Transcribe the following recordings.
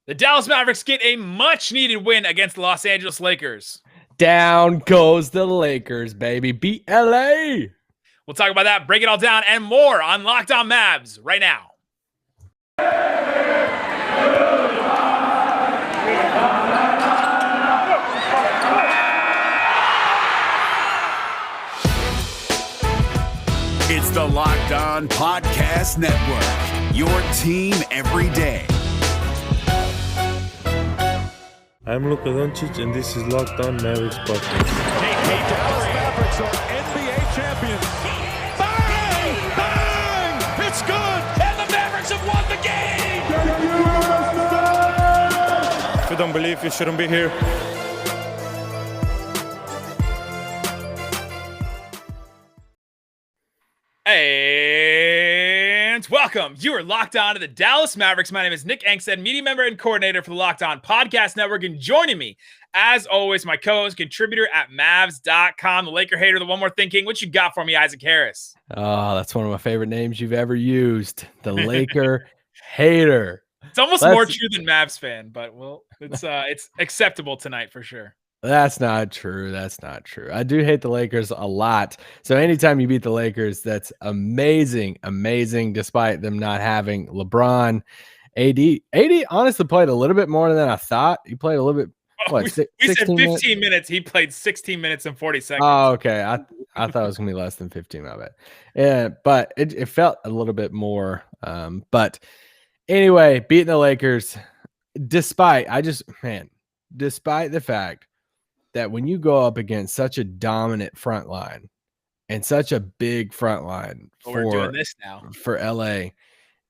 The Dallas Mavericks get a much-needed win against the Los Angeles Lakers. Down goes the Lakers, baby. Beat LA. We'll talk about that, break it all down, and more on Locked On Mavs right now. It's the Locked On Podcast Network, your team every day. I'm Luka Doncic, and this is Locked On Mavericks podcast. Dallas Mavericks are NBA champions. Bang! Bang! It's good! And the Mavericks have won the game! If you don't believe, you shouldn't be here. And welcome. You are locked on to the Dallas Mavericks. My name is Nick Angstadt, media member and coordinator for the Locked On Podcast Network. And joining me, as always, my co-host, contributor at Mavs.com, the Laker hater, the one more thinking. What you got for me, Isaac Harris? Oh, that's one of my favorite names you've ever used. The Laker hater. It's almost more true than Mavs fan, but it's acceptable tonight for sure. That's not true. That's not true. I do hate the Lakers a lot. So anytime you beat the Lakers, that's amazing, amazing, despite them not having LeBron. AD honestly played a little bit more than I thought. He played a little bit. What, we said 15 minutes. He played 16 minutes and 40 seconds. Oh, okay. I thought it was going to be less than 15, my bad. Yeah, but it felt a little bit more. But anyway, beating the Lakers, despite the fact that when you go up against such a dominant front line and such a big front line we're doing this now for LA,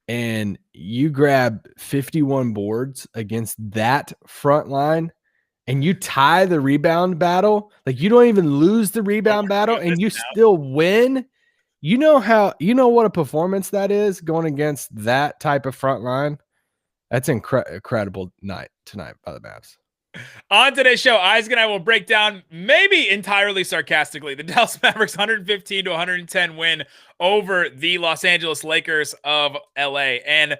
and you grab 51 boards against that front line and you tie the rebound battle, like you don't even lose the rebound battle and you still win. You know what a performance that is going against that type of front line. That's incredible night tonight by the Mavs. On today's show, Isaac and I will break down, maybe entirely sarcastically, the Dallas Mavericks 115-110 win over the Los Angeles Lakers of LA. And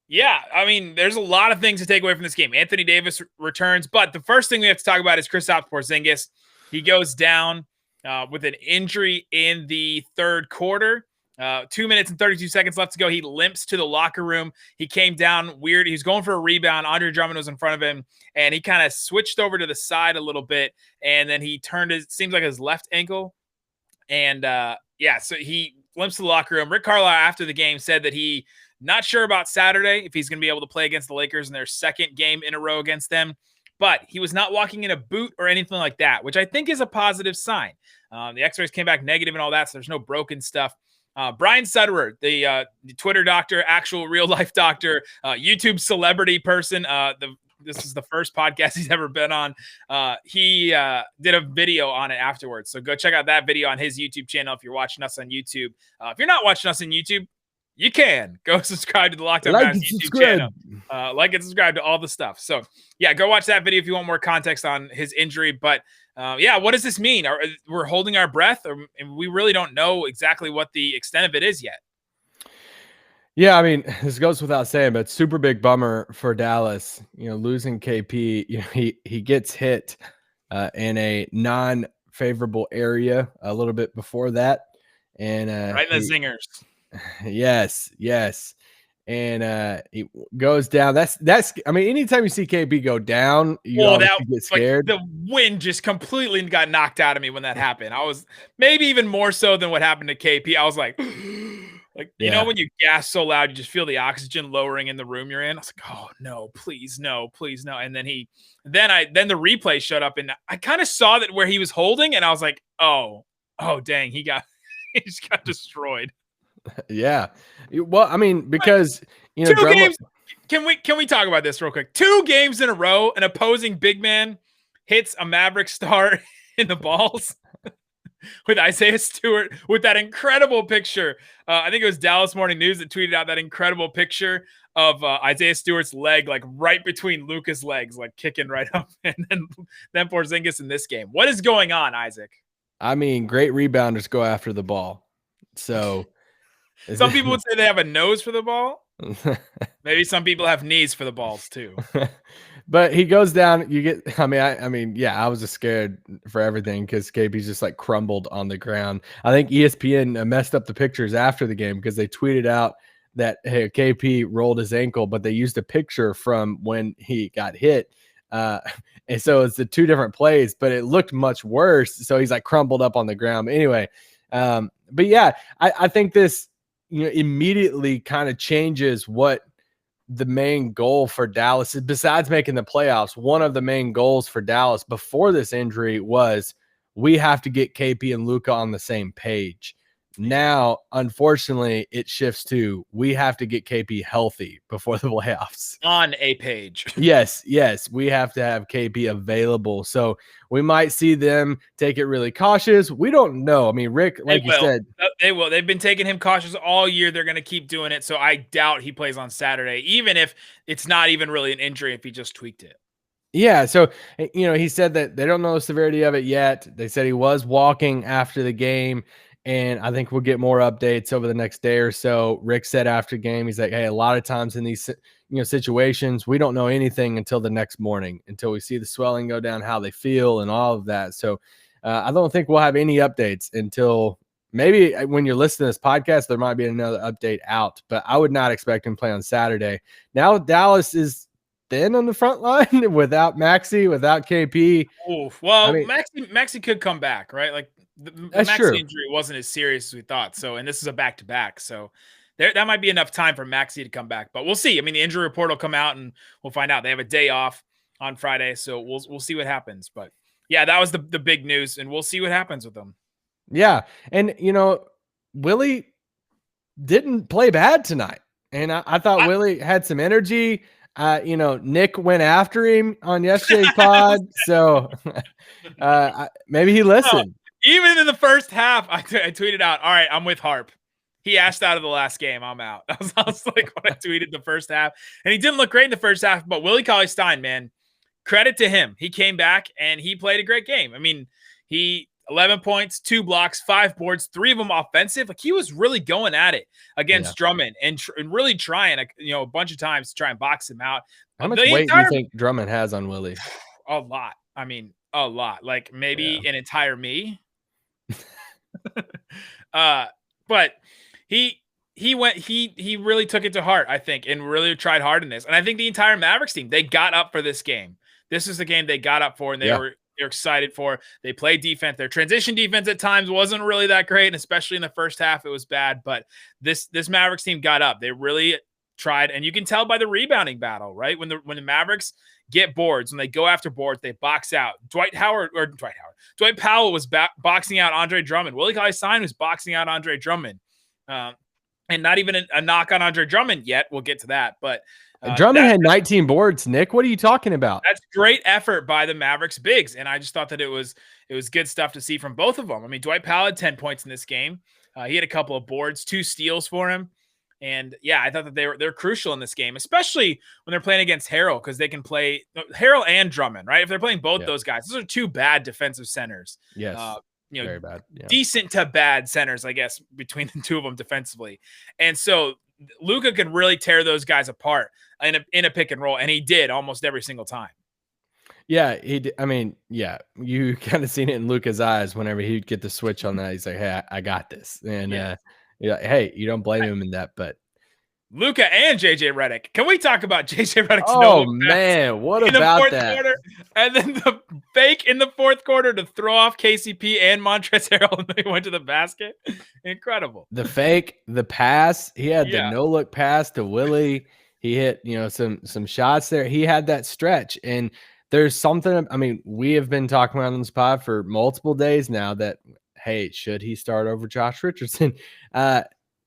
yeah, I mean, there's a lot of things to take away from this game. Anthony Davis returns, but the first thing we have to talk about is Kristaps Porzingis. He goes down with an injury in the third quarter. 2 minutes and 32 seconds left to go. He limps to the locker room. He came down weird. He was going for a rebound. Andre Drummond was in front of him, and he kind of switched over to the side a little bit, and then he turned seems like his left ankle. And so he limps to the locker room. Rick Carlisle, after the game, said that he not sure about Saturday if he's going to be able to play against the Lakers in their second game in a row against them, but he was not walking in a boot or anything like that, which I think is a positive sign. The x-rays came back negative and all that, so there's no broken stuff. Brian Sutterer, the Twitter doctor, actual real life doctor, YouTube celebrity person. This is the first podcast he's ever been on. He did a video on it afterwards. So go check out that video on his YouTube channel if you're watching us on YouTube. If you're not watching us on YouTube, you can go subscribe to the Locked On Mavs YouTube channel. Like and subscribe to all the stuff. So yeah, go watch that video if you want more context on his injury. But what does this mean? We're holding our breath, and we really don't know exactly what the extent of it is yet. Yeah, I mean, this goes without saying, but super big bummer for Dallas. Losing KP. He gets hit in a non-favorable area a little bit before that, and right in the zingers. Yes. And he goes down. That's. I mean, anytime you see KB go down, you get scared. Like, the wind just completely got knocked out of me when that happened. I was maybe even more so than what happened to KP. I was like, you know, when you gas so loud, you just feel the oxygen lowering in the room you're in. I was like, oh no, please no. And then then the replay showed up, and I kind of saw that where he was holding, and I was like, oh dang, he just got destroyed. Yeah. Well, I mean, because two games. Can we talk about this real quick? 2 games in a row, an opposing big man hits a Maverick star in the balls with Isaiah Stewart with that incredible picture. I think it was Dallas Morning News that tweeted out that incredible picture of Isaiah Stewart's leg, like right between Luka's legs, like kicking right up, and then Porzingis in this game. What is going on, Isaac? I mean, great rebounders go after the ball. So some people would say they have a nose for the ball. Maybe some people have knees for the balls too. But he goes down. You get. I mean, yeah. I was just scared for everything because KP's just like crumbled on the ground. I think ESPN messed up the pictures after the game because they tweeted out that hey, KP rolled his ankle, but they used a picture from when he got hit. And so it's the two different plays, but it looked much worse. So he's like crumbled up on the ground. But anyway, but yeah, I think this immediately kind of changes what the main goal for Dallas is. Besides making the playoffs, one of the main goals for Dallas before this injury was we have to get KP and Luka on the same page. Now, unfortunately, it shifts to we have to get KP healthy before the playoffs. On a page. Yes. We have to have KP available. So we might see them take it really cautious. We don't know. I mean, Rick, like you said. They will. They've been taking him cautious all year. They're going to keep doing it. So I doubt he plays on Saturday, even if it's not even really an injury if he just tweaked it. Yeah, so he said that they don't know the severity of it yet. They said he was walking after the game, and I think we'll get more updates over the next day or so. Rick said after game, he's like, "Hey, a lot of times in these situations, we don't know anything until the next morning, until we see the swelling go down, how they feel, and all of that." So I don't think we'll have any updates until maybe when you're listening to this podcast, there might be another update out. But I would not expect him to play on Saturday. Now Dallas is thin on the front line without Maxey, without KP. Oof. Well, Maxey could come back, right? Like the Maxey injury wasn't as serious as we thought. So, and this is a back-to-back. So that might be enough time for Maxey to come back. But we'll see. I mean, the injury report will come out and we'll find out. They have a day off on Friday, so we'll see what happens. But yeah, that was the big news, and we'll see what happens with them. Yeah. And Willie didn't play bad tonight. And I thought Willie had some energy. Nick went after him on yesterday's pod, so maybe he listened. No, even in the first half, I tweeted out, "All right, I'm with Harp." He asked out of the last game. I'm out. I was like when I tweeted the first half, and he didn't look great in the first half. But Willie Cauley-Stein, man, credit to him. He came back and he played a great game. I mean, 11 points, 2 blocks, 5 boards, 3 of them offensive. Like he was really going at it against Drummond and really trying, a bunch of times to try and box him out. How much weight do you think Drummond has on Willie? A lot. I mean, a lot. Like maybe an entire me. But he really took it to heart, I think, and really tried hard in this. And I think the entire Mavericks team, they got up for this game. This is the game they got up for, and they're excited for. They play defense. Their transition defense at times wasn't really that great, and especially in the first half, it was bad. But this Mavericks team got up. They really tried, and you can tell by the rebounding battle, right? When the Mavericks get boards, when they go after boards, they box out. Dwight Powell was boxing out Andre Drummond. Willie Cauley-Stein was boxing out Andre Drummond. And not even a knock on Andre Drummond yet. We'll get to that, but Drummond had 19 boards. Nick, what are you talking about? That's great effort by the Mavericks bigs, and I just thought that it was good stuff to see from both of them. I mean, Dwight Powell had 10 points in this game. He had a couple of boards, 2 steals for him, and yeah, I thought that they're crucial in this game, especially when they're playing against Harrell, because they can play Harrell and Drummond, right? If they're playing both those guys, those are 2 bad defensive centers. Yes. Very bad. Yeah. Decent to bad centers, I guess, between the 2 of them defensively. And so Luka can really tear those guys apart in a pick and roll, and he did almost every single time. Yeah, he did. I mean, yeah, you kind of seen it in Luka's eyes whenever he'd get the switch on that. He's like, "Hey, I got this," and hey, you don't blame him in that, but Luka and JJ Redick. Can we talk about JJ Redick's man, what about that? Quarter, and then the fake in the fourth quarter to throw off KCP and Montrezl Harrell, and they went to the basket. Incredible. The fake, the pass. He had the no-look pass to Willie. He hit, some shots there. He had that stretch, and there's something. I mean, we have been talking about on this pod for multiple days now that, hey, should he start over Josh Richardson?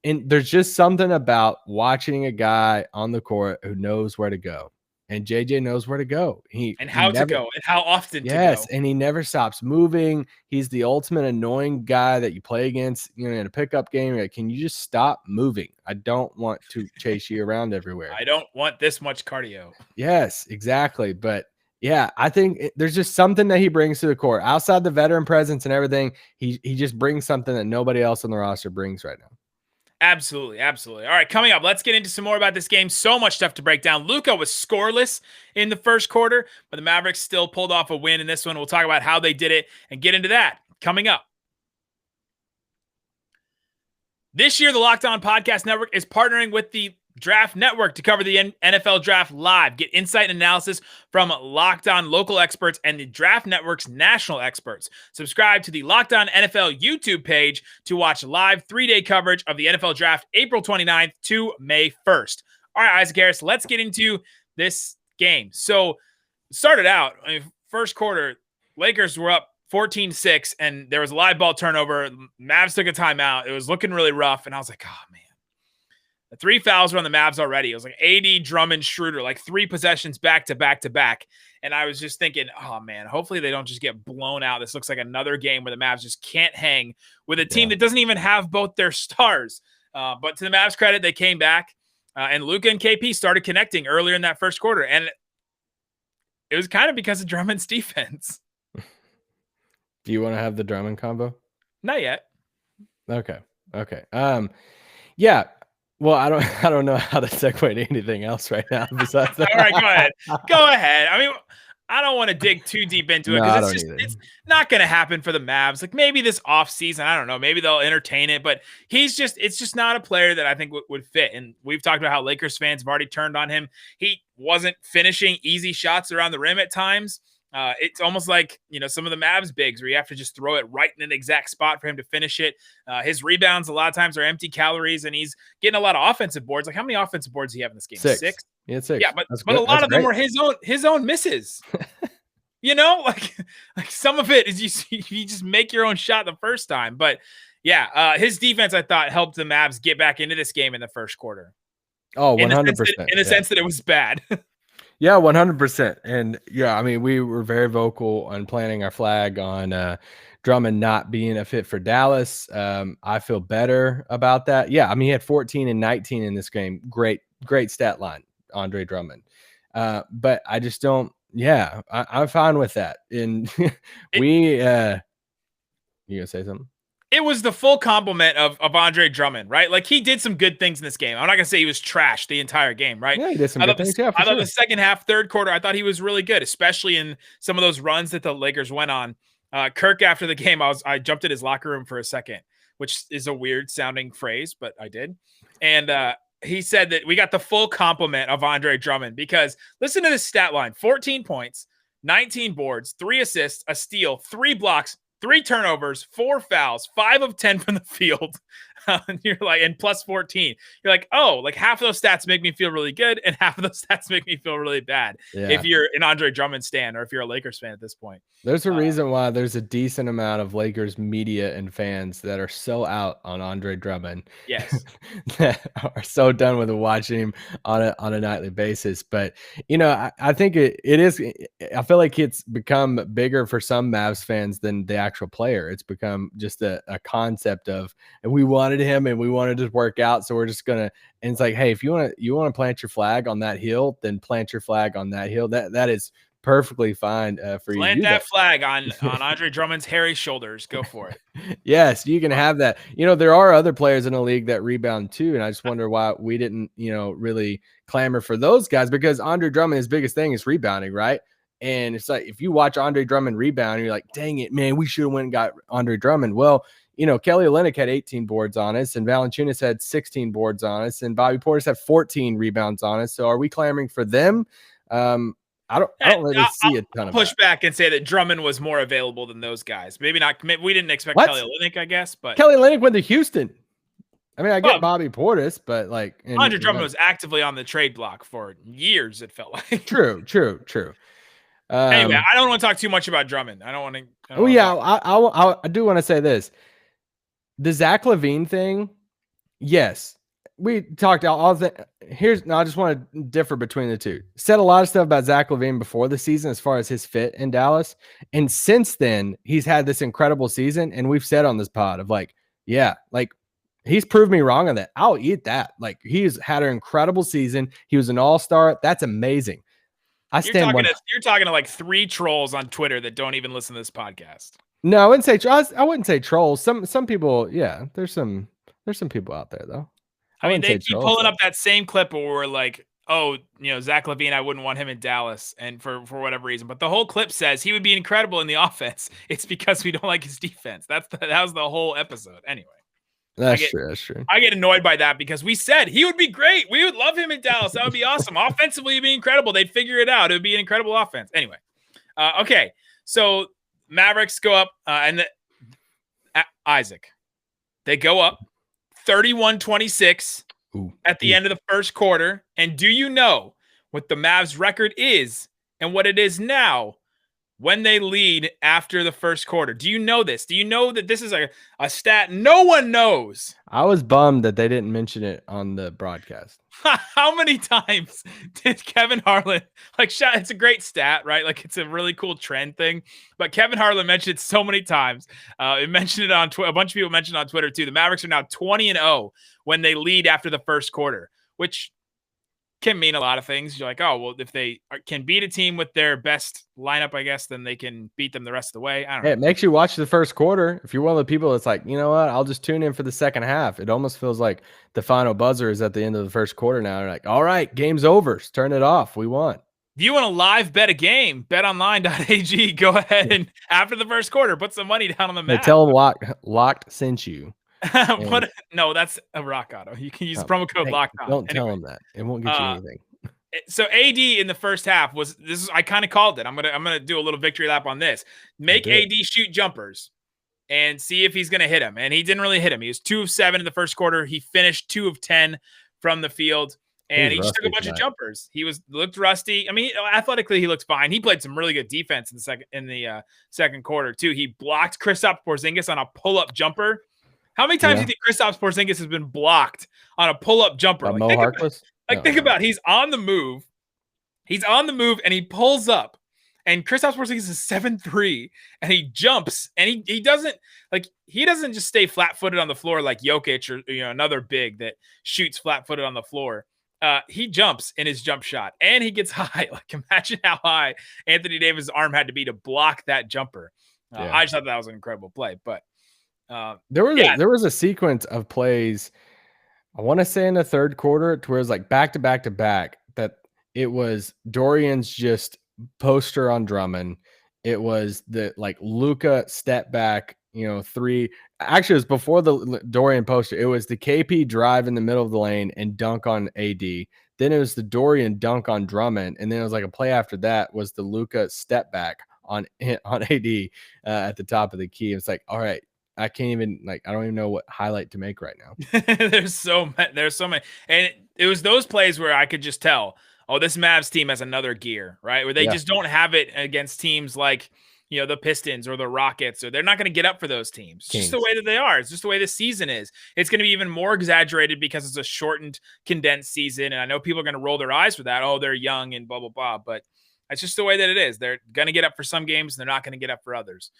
And there's just something about watching a guy on the court who knows where to go. And JJ knows where to go. How to go and how often to go. Yes, and he never stops moving. He's the ultimate annoying guy that you play against, in a pickup game. Like, can you just stop moving? I don't want to chase you around everywhere. I don't want this much cardio. Yes, exactly. But yeah, I think there's just something that he brings to the court. Outside the veteran presence and everything, he just brings something that nobody else on the roster brings right now. Absolutely. All right, coming up, let's get into some more about this game. So much stuff to break down. Luka was scoreless in the first quarter, but the Mavericks still pulled off a win in this one. We'll talk about how they did it and get into that coming up. This year, the Locked On Podcast Network is partnering with the Draft Network to cover the NFL Draft live. Get insight and analysis from Locked On local experts and the Draft Network's national experts. Subscribe to the Locked On NFL YouTube page to watch live 3-day coverage of the NFL Draft April 29th to May 1st. All right, Isaac Harris, let's get into this game. So, started out, first quarter, Lakers were up 14-6, and there was a live ball turnover. Mavs took a timeout. It was looking really rough, and I was like, oh, man. The 3 fouls were on the Mavs already. It was like AD, Drummond, Schroeder, like 3 possessions back to back to back. And I was just thinking, oh, man, hopefully they don't just get blown out. This looks like another game where the Mavs just can't hang with a team that doesn't even have both their stars. But to the Mavs' credit, they came back, and Luka and KP started connecting earlier in that first quarter. And it was kind of because of Drummond's defense. Do you want to have the Drummond combo? Not yet. Okay. Yeah. Well, I don't know how to segue to anything else right now besides that. All right, go ahead. I mean, I don't want to dig too deep into it because it's not going to happen for the Mavs. Like maybe this offseason, I don't know. Maybe they'll entertain it, but it's just not a player that I think would fit. And we've talked about how Lakers fans have already turned on him. He wasn't finishing easy shots around the rim at times. It's almost like, some of the Mavs bigs where you have to just throw it right in an exact spot for him to finish it. His rebounds a lot of times are empty calories, and he's getting a lot of offensive boards. Like how many offensive boards do you have in this game? 6. Yeah, 6. Yeah, but a lot of them were his own misses. Like some of it is you just make your own shot the first time. But yeah, his defense I thought helped the Mavs get back into this game in the first quarter. Oh, 100%. In the sense that it was bad. Yeah, 100%. And yeah, I mean, we were very vocal on planting our flag on Drummond not being a fit for Dallas. I feel better about that. Yeah, I mean, he had 14 and 19 in this game. Great stat line, Andre Drummond. But I just don't. Yeah, I'm fine with that. And you gonna say something? It was the full complement of Andre Drummond, right? Like he did some good things in this game. I'm not gonna say he was trash the entire game, right? Yeah, he did some good things. Yeah, I thought the second half, third quarter, I thought he was really good, especially in some of those runs that the Lakers went on. Kirk, after the game, I jumped at his locker room for a second, which is a weird sounding phrase, but I did. And he said that we got the full complement of Andre Drummond because listen to this stat line: 14 points, 19 boards, 3 assists, a steal, 3 blocks, 3 turnovers, 4 fouls, 5 of 10 from the field. And you're like, and plus 14. You're like, oh, like half of those stats make me feel really good, and half of those stats make me feel really bad. Yeah. If you're an Andre Drummond stan, or if you're a Lakers fan at this point. There's a reason why there's a decent amount of Lakers media and fans that are so out on Andre Drummond. Yes. That are so done with watching him on a nightly basis. But I think it is. I feel like it's become bigger for some Mavs fans than the actual player. It's become just a concept of, and we wanted him and we wanted to work out, so we're just gonna. And it's like, hey, if you want to plant your flag on that hill, then plant your flag on that hill. That is perfectly fine for you. Plant that flag on Andre Drummond's hairy shoulders. Go for it. Yes, you can have that. There are other players in the league that rebound too, and I just wonder why we didn't, really clamor for those guys, because Andre Drummond, his biggest thing is rebounding, right? And it's like, if you watch Andre Drummond rebound, you're like, dang it, man, we should have went and got Andre Drummond. Well, Kelly Olynyk had 18 boards on us, and Valanciunas had 16 boards on us, and Bobby Portis had 14 rebounds on us. So are we clamoring for them? I don't really see a ton of push back and say that Drummond was more available than those guys. Maybe not. We didn't expect Kelly Olynyk, I guess, but Kelly Olynyk went to Houston. I mean, I get Bobby Portis, but like Andre Drummond was actively on the trade block for years. It felt like true. Anyway, I don't want to talk too much about Drummond. I don't want to. I do want to say this. The Zach LaVine thing, yes. We talked all the I just want to differ between the two. Said a lot of stuff about Zach LaVine before the season as far as his fit in Dallas. And since then, he's had this incredible season. And we've said on this pod of like, yeah, like he's proved me wrong on that. I'll eat that. Like he's had an incredible season. He was an all-star. That's amazing. You're talking to like 3 trolls on Twitter that don't even listen to this podcast. No, I wouldn't say trolls. Some people, yeah, there's some There's some people out there though. I mean, wouldn't they say keep Joel pulling said. up that same clip where we're like, oh, Zach LaVine, I wouldn't want him in Dallas, and for whatever reason. But the whole clip says he would be incredible in the offense. It's because we don't like his defense. That was the whole episode. Anyway, That's true. That's true. I get annoyed by that because we said he would be great. We would love him in Dallas. That would be awesome. Offensively, it'd be incredible. They'd figure it out. It would be an incredible offense. Anyway, okay. So Mavericks go up, and Isaac, they go up 31-26 at the end of the first quarter. And do you know what the Mavs record is and what it is now when they lead after the first quarter? Do you know this? Do you know that this is a stat no one knows? I was bummed that they didn't mention it on the broadcast. How many times did Kevin Harlan, it's a great stat, right? Like, it's a really cool trend thing. But Kevin Harlan mentioned it so many times. It mentioned it on Twitter. A bunch of people mentioned it on Twitter too. The Mavericks are now 20-0 when they lead after the first quarter, which can mean a lot of things. You're like, oh, well, if they can beat a team with their best lineup, I guess, then they can beat them the rest of the way. I don't know. It makes you watch the first quarter. If you're one of the people that's like, you know what, I'll just tune in for the second half. It almost feels like the final buzzer is at the end of the first quarter now. You're like, all right, game's over. Turn it off. We won. If you want to live bet a game, betonline.ag. Go ahead and after the first quarter, put some money down on the map. Tell them Locked sent you. What? No, that's a Rock Auto. You can use the promo code Locked On. Don't tell them that. It won't get you anything. So AD in the first half I kind of called it. I'm gonna do a little victory lap on this. Make AD shoot jumpers and see if he's gonna hit him. And he didn't really hit him. He was 2 of 7 in the first quarter. He finished 2 of 10 from the field. And he just took a bunch of jumpers. He looked rusty. I mean, athletically, he looked fine. He played some really good defense in the second quarter too. He blocked Kristaps Porzingis on a pull-up jumper. How many times do you think Kristaps Porzingis has been blocked on a pull-up jumper? Think about it. He's on the move. He's on the move, and he pulls up. And Kristaps Porzingis is 7'3", and he jumps. And he doesn't just stay flat-footed on the floor like Jokic or another big that shoots flat-footed on the floor. He jumps in his jump shot, and he gets high. Like, imagine how high Anthony Davis' arm had to be to block that jumper. I just thought that was an incredible play, but. There was a sequence of plays, I want to say in the third quarter, to where it was like back to back to back, that it was Dorian's just poster on Drummond. It was the Luka step back, 3. Actually, it was before the Dorian poster. It was the KP drive in the middle of the lane and dunk on AD. Then it was the Dorian dunk on Drummond. And then it was like a play after that was the Luka step back on AD at the top of the key. It's like, all right. I can't even I don't even know what highlight to make right now. There's so many. And it was those plays where I could just tell, oh, this Mavs team has another gear, right? Where they just don't have it against teams like, the Pistons or the Rockets, or they're not going to get up for those teams. It's just the way that they are. It's just the way the season is. It's going to be even more exaggerated because it's a shortened, condensed season. And I know people are going to roll their eyes for that. Oh, they're young and blah, blah, blah. But that's just the way that it is. They're going to get up for some games. And they're not going to get up for others.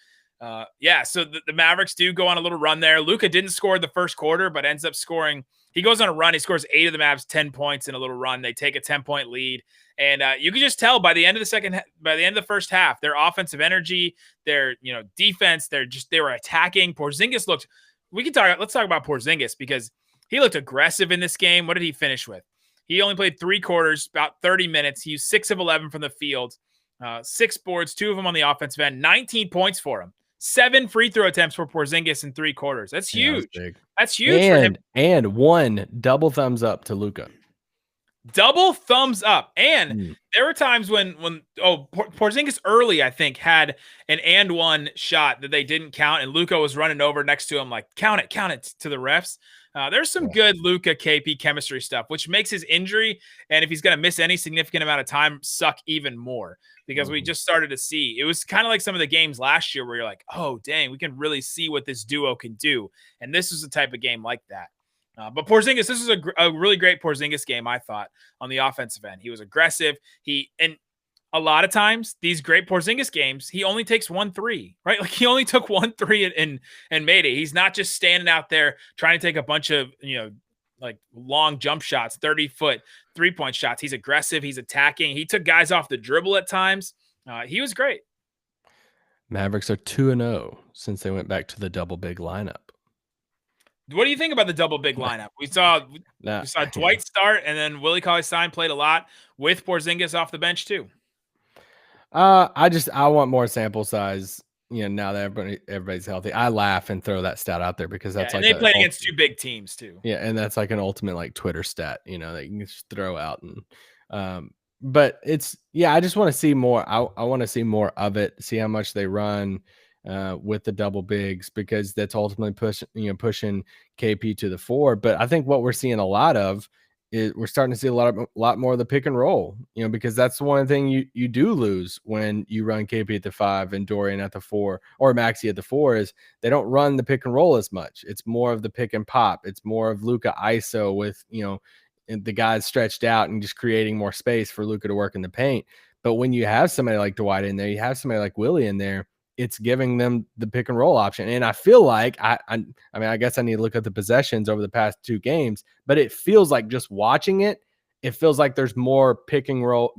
So the Mavericks do go on a little run there. Luka didn't score the first quarter, but ends up scoring. He goes on a run. He scores 8 of the Mavs 10 points in a little run. They take a 10-point lead, and you can just tell by the end of the first half, their offensive energy, their defense, they were attacking. Porzingis looked. Let's talk about Porzingis because he looked aggressive in this game. What did he finish with? He only played 3 quarters, about 30 minutes. He used 6 of 11 from the field, 6 boards, 2 of them on the offensive end, 19 points for him. 7 free throw attempts for Porzingis in 3 quarters. That's huge. That's huge for him. And 1 double thumbs up to Luka. Double thumbs up. And there were times when Porzingis early, I think, had an and 1 shot that they didn't count, and Luka was running over next to him like, count it to the refs. There's some good Luka KP chemistry stuff, which makes his injury, and if he's going to miss any significant amount of time, suck even more, because we just started to see. It was kind of like some of the games last year where you're like, oh, dang, we can really see what this duo can do. And this is the type of game like that. But Porzingis, this is a really great Porzingis game, I thought, on the offensive end. He was aggressive. And a lot of times, these great Porzingis games, he only takes 1 3, right? Like, he only took 1 3 and made it. He's not just standing out there trying to take a bunch of, long jump shots, 30-foot 3-point shots. He's aggressive. He's attacking. He took guys off the dribble at times. He was great. Mavericks are 2-0 since they went back to the double big lineup. What do you think about the double big lineup? We saw Dwight start, and then Willie Cauley-Stein played a lot with Porzingis off the bench too. I want more sample size. Now that everybody's healthy, I laugh and throw that stat out there because that's and they played against two big teams too. Yeah, and that's like an ultimate like Twitter stat, that you can just throw out. And but I just want to see more. I want to see more of it. See how much they run with the double bigs, because that's ultimately pushing KP to the 4. But I think what we're seeing a lot of is we're starting to see a lot more of the pick and roll, because that's the one thing you do lose when you run KP at the 5 and Dorian at the 4 or Maxey at the 4 is they don't run the pick and roll as much. It's more of the pick and pop. It's more of Luka ISO with, the guys stretched out and just creating more space for Luka to work in the paint. But when you have somebody like Dwight in there, you have somebody like Willie in there, it's giving them the pick and roll option. And I feel like I guess I need to look at the possessions over the past 2 games, but it feels like just watching it feels like there's more pick and roll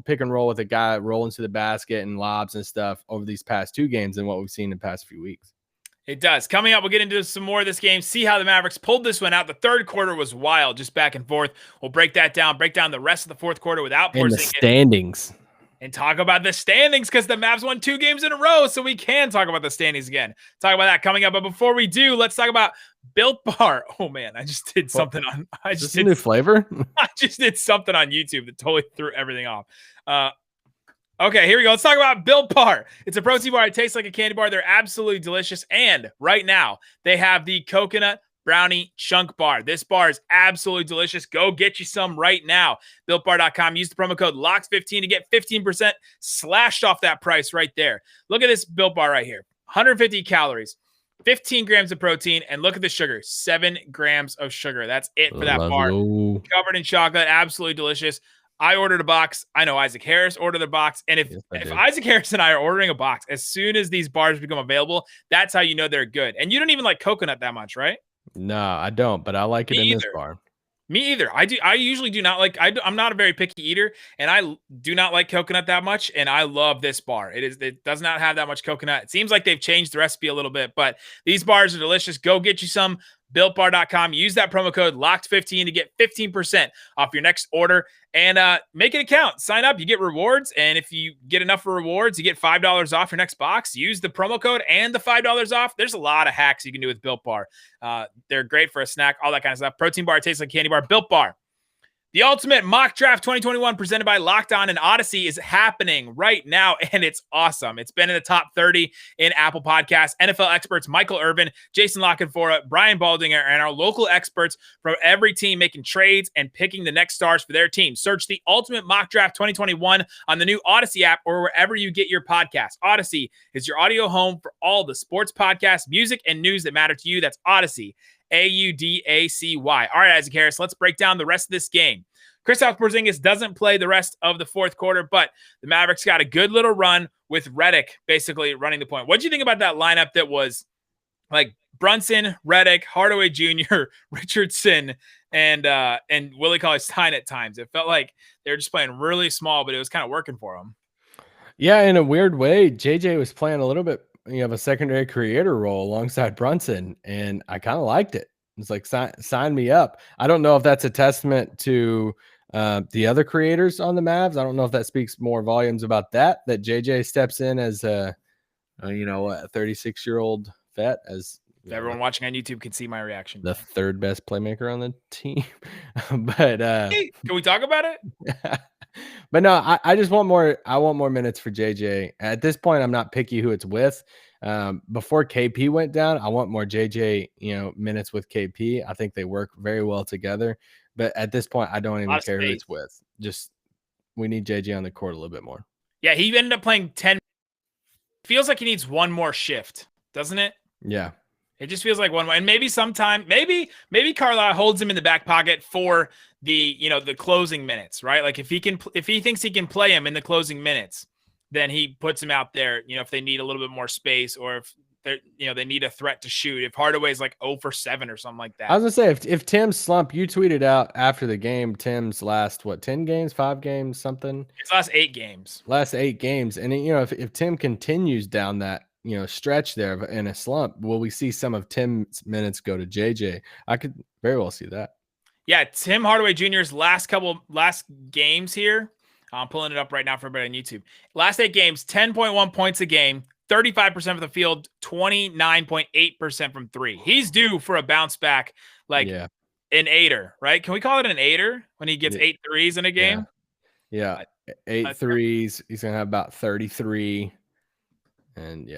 with a guy rolling to the basket and lobs and stuff over these past 2 games than what we've seen in the past few weeks. It does. Coming up, we'll get into some more of this game, see how the Mavericks pulled this one out. The third quarter was wild, just back and forth. We'll break down the rest of the fourth quarter without Porzingis. And the standings. And talk about the standings, because the Mavs won 2 games in a row, so we can talk about the standings again. Talk about that coming up. But before we do, let's talk about Built Bar. Oh man, I just did something on. I just did new flavor. I just did something on YouTube that totally threw everything off. Okay, here we go. Let's talk about Built Bar. It's a protein bar. It tastes like a candy bar. They're absolutely delicious. And right now, they have the coconut brownie chunk bar. This bar is absolutely delicious. Go get you some right now. BuiltBar.com. Use the promo code LOCKS15 to get 15% slashed off that price right there. Look at this Built Bar right here. 150 calories, 15 grams of protein, and look at the sugar. 7 grams of sugar. That's it for that bar. Covered in chocolate. Absolutely delicious. I ordered a box. I know Isaac Harris ordered a box. And if Isaac Harris and I are ordering a box, as soon as these bars become available, that's how you know they're good. And you don't even like coconut that much, right? No, I don't, but I like it in this bar. Me either. I usually do not like, I'm not a very picky eater, and I do not like coconut that much, and I love this bar. It does not have that much coconut. It seems like they've changed the recipe a little bit, but these bars are delicious. Go get you some. BuiltBar.com. Use that promo code LOCKED15 to get 15% off your next order, and make it a count. Sign up. You get rewards, and if you get enough for rewards, you get $5 off your next box. Use the promo code and the $5 off. There's a lot of hacks you can do with Built Bar. They're great for a snack, all that kind of stuff. Protein bar tastes like candy bar. Built Bar. The Ultimate Mock Draft 2021 presented by Locked On and Odyssey is happening right now, and it's awesome. It's been in the top 30 in Apple Podcasts. NFL experts Michael Irvin, Jason Lockenfora, Brian Baldinger, and our local experts from every team making trades and picking the next stars for their team. Search the Ultimate Mock Draft 2021 on the new Odyssey app or wherever you get your podcasts. Odyssey is your audio home for all the sports podcasts, music, and news that matter to you. That's Odyssey. Audacy. All right, Isaac Harris, let's break down the rest of this game. Kristaps Porzingis doesn't play the rest of the fourth quarter, but the Mavericks got a good little run with Redick basically running the point. What do you think about that lineup that was like Brunson, Redick, Hardaway Jr., Richardson, and Willie Cauley-Stein at times? It felt like they were just playing really small, but it was kind of working for them. Yeah, in a weird way, JJ was playing a little bit of a secondary creator role alongside Brunson, and I kind of liked it. It's like, sign me up. I don't know if that's a testament to the other creators on the Mavs. I don't know if that speaks more volumes about that JJ steps in as a 36-year-old vet, as everyone watching on YouTube can see my reaction. The third best playmaker on the team. But hey, can we talk about it? But no, I just want more. I want more minutes for JJ. At this point, I'm not picky who it's with. Before KP went down, I want more JJ, minutes with KP. I think they work very well together. But at this point, I don't even care who it's with. Just, we need JJ on the court a little bit more. Yeah, he ended up playing 10. Feels like he needs one more shift, doesn't it? Yeah. It just feels like one more. And maybe sometime, maybe Carlisle holds him in the back pocket for the closing minutes, right? Like if he thinks he can play him in the closing minutes, then he puts him out there, if they need a little bit more space, or if they need a threat to shoot. If Hardaway's like 0 for 7 or something like that. I was gonna say, if Tim's slump, you tweeted out after the game, Tim's last 10 games, 5 games, something. His last 8 games. Last 8 games, and if Tim continues down that stretch there in a slump, will we see some of Tim's minutes go to JJ? I could very well see that. Yeah, Tim Hardaway Jr.'s last games here. I'm pulling it up right now for everybody on YouTube. Last 8 games, 10.1 points a game, 35% from the field, 29.8% from 3. He's due for a bounce back, an 8er, right? Can we call it an 8er when he gets 8 threes in a game? Yeah. 8 threes. He's going to have about 33. And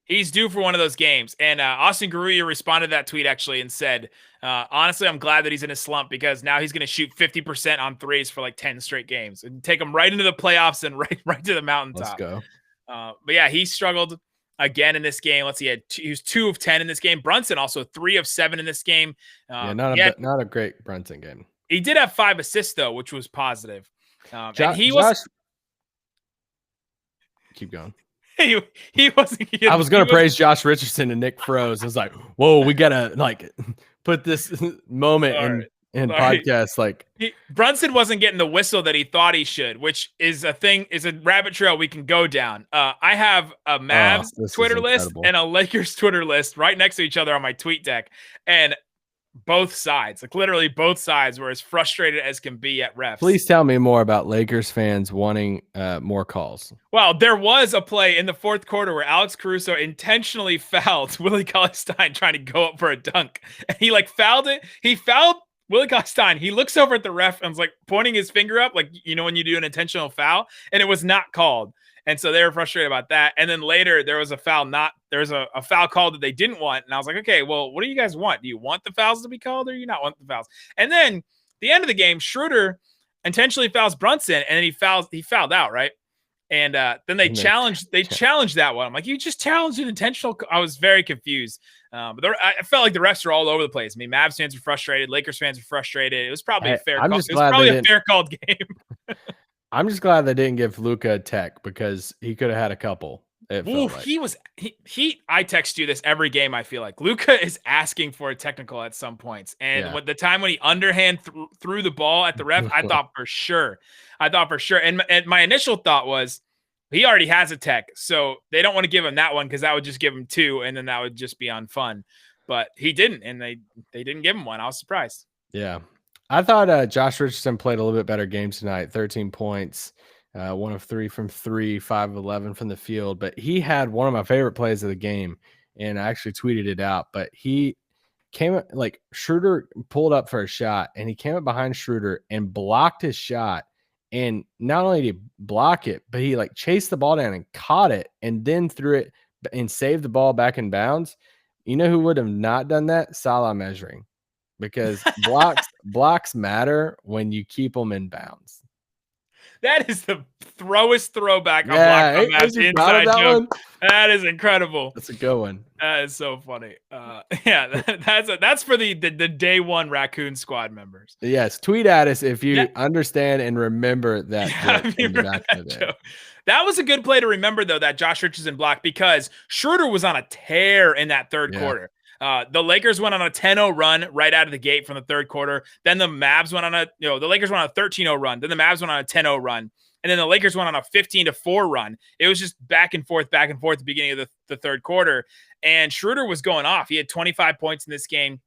he's due for one of those games. And Austin Garuya responded to that tweet actually and said, honestly, I'm glad that he's in a slump because now he's going to shoot 50% on threes for like 10 straight games and take him right into the playoffs and right to the mountaintop. Let's go. But yeah, he struggled again in this game. Let's see, he was 2 of 10 in this game. Brunson also 3 of 7 in this game. Not a great Brunson game. He did have 5 assists though, which was positive. And he Josh, was. Keep going. He wasn't. I was going to praise Josh Richardson and Nick Froze. I was like, whoa, we got to put this moment in podcast. Brunson wasn't getting the whistle that he thought he should, which is a rabbit trail we can go down. I have a Mavs Twitter list and a Lakers Twitter list right next to each other on my tweet deck. And both sides, literally both sides, were as frustrated as can be at refs. Please tell me more about Lakers fans wanting more calls. Well, there was a play in the 4th quarter where Alex Caruso intentionally fouled Willie Cauley-Stein trying to go up for a dunk. And he fouled it. He fouled Willie Cauley-Stein. He looks over at the ref and was pointing his finger up, when you do an intentional foul, and it was not called. And so they were frustrated about that. And then later there was a foul a foul called that they didn't want. And I was like, okay, well, what do you guys want? Do you want the fouls to be called or do you not want the fouls? And then the end of the game, Schroeder intentionally fouls Brunson and then he fouled out, right? And then they challenged that one. I'm like, you just challenged an intentional. I was very confused. But I felt like the refs were all over the place. I mean, Mavs fans were frustrated. Lakers fans were frustrated. It was probably a fair call. It was probably a fair called game. I'm just glad they didn't give Luka a tech because he could have had a couple. I text you this every game. I feel like Luka is asking for a technical at some points. And the time when he underhand threw the ball at the ref, I thought for sure. And my initial thought was he already has a tech. So they don't want to give him that one because that would just give him 2. And then that would just be unfun. But he didn't. And they didn't give him one. I was surprised. Yeah. I thought Josh Richardson played a little bit better game tonight. 13 points, 1 of 3 from 3, 5 of 11 from the field. But he had one of my favorite plays of the game, and I actually tweeted it out. But he came Schroeder pulled up for a shot, and he came up behind Schroeder and blocked his shot. And not only did he block it, but he chased the ball down and caught it, and then threw it and saved the ball back in bounds. You know who would have not done that? Salah measuring. Because blocks matter when you keep them in bounds. That is the throwback on Block inside joke. That is incredible. That's a good one. That is so funny. That's for the day one Raccoon Squad members. Yes, tweet at us if you understand and remember that. That was a good play to remember, though, that Josh Richardson block, because Schroeder was on a tear in that 3rd quarter. The Lakers went on a 10-0 run right out of the gate from the 3rd quarter. Then the Mavs went on the Lakers went on a 13-0 run. Then the Mavs went on a 10-0 run. And then the Lakers went on a 15-4 run. It was just back and forth at the beginning of the 3rd quarter. And Schroeder was going off. He had 25 points in this game.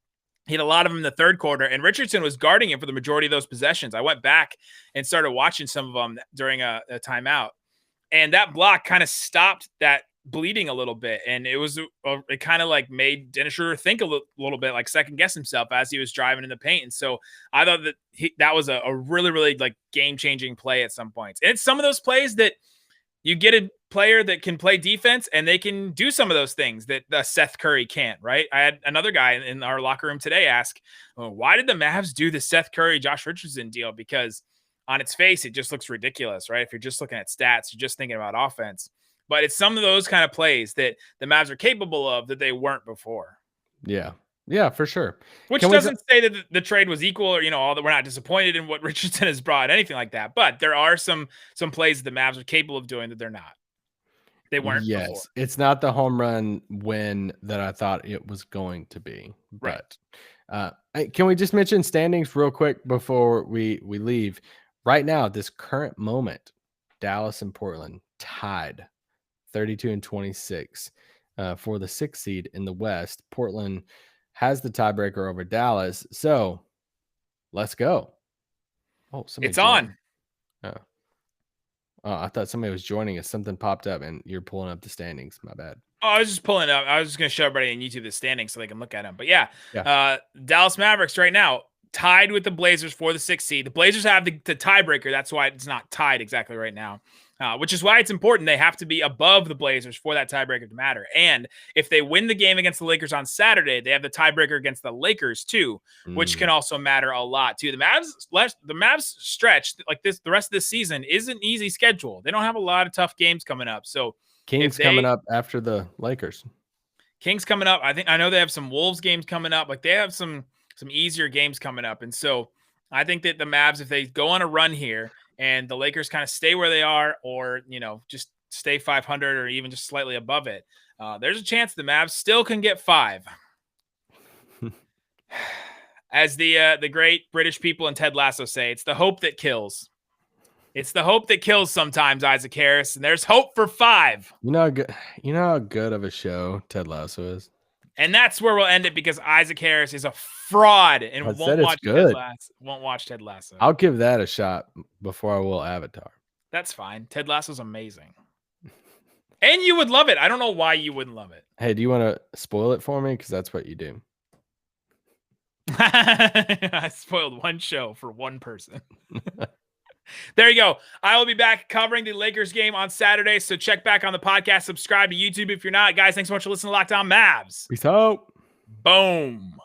He had a lot of them in the 3rd quarter. And Richardson was guarding him for the majority of those possessions. I went back and started watching some of them during a timeout. And that block kind of stopped that bleeding a little bit, and it kind of made Dennis Schroeder think a little bit, second guess himself as he was driving in the paint. And so I thought that was a really, really game changing play at some points. And it's some of those plays that you get a player that can play defense and they can do some of those things that Seth Curry can't, right? I had another guy in our locker room today ask, why did the Mavs do the Seth Curry, Josh Richardson deal? Because on its face, it just looks ridiculous, right? If you're just looking at stats, you're just thinking about offense. But it's some of those kind of plays that the Mavs are capable of that they weren't before. Yeah. Yeah, for sure. Which doesn't say that the trade was equal or, all that we're not disappointed in what Richardson has brought, anything like that. But there are some plays that the Mavs are capable of doing that they're not. They weren't before. It's not the home run win that I thought it was going to be. Right. But can we just mention standings real quick before we leave? Right now, at this current moment, Dallas and Portland tied 32 and 26. for the 6th seed in the West. Portland has the tiebreaker over Dallas. So let's go. Oh, It's on. Oh, I thought somebody was joining us. Something popped up and you're pulling up the standings. My bad. Oh, I was just pulling up. I was just going to show everybody on YouTube the standings so they can look at them. But yeah. Dallas Mavericks right now tied with the Blazers for the 6th seed. The Blazers have the tiebreaker. That's why it's not tied exactly right now, which is why it's important. They have to be above the Blazers for that tiebreaker to matter. And if they win the game against the Lakers on Saturday, they have the tiebreaker against the Lakers too, which can also matter a lot too. The Mavs stretch like this, the rest of this season is an easy schedule. They don't have a lot of tough games coming up. So Kings coming up after the Lakers. Kings coming up. I know they have some Wolves games coming up. Like they have some easier games coming up. And so I think that the Mavs, if they go on a run here and the Lakers kind of stay where they are, or, just stay 500 or even just slightly above it, there's a chance the Mavs still can get 5. As the great British people and Ted Lasso say, it's the hope that kills. It's the hope that kills sometimes, Isaac Harris, and there's hope for 5. You know how good of a show Ted Lasso is? And that's where we'll end it because Isaac Harris is a fraud and won't watch Ted Lasso. I'll give that a shot before I will Avatar. That's fine. Ted Lasso's amazing. And you would love it. I don't know why you wouldn't love it. Hey, do you want to spoil it for me? Because that's what you do. I spoiled one show for one person. There you go. I will be back covering the Lakers game on Saturday. So check back on the podcast. Subscribe to YouTube if you're not. Guys, thanks so much for listening to Locked On Mavs. Peace out. Boom.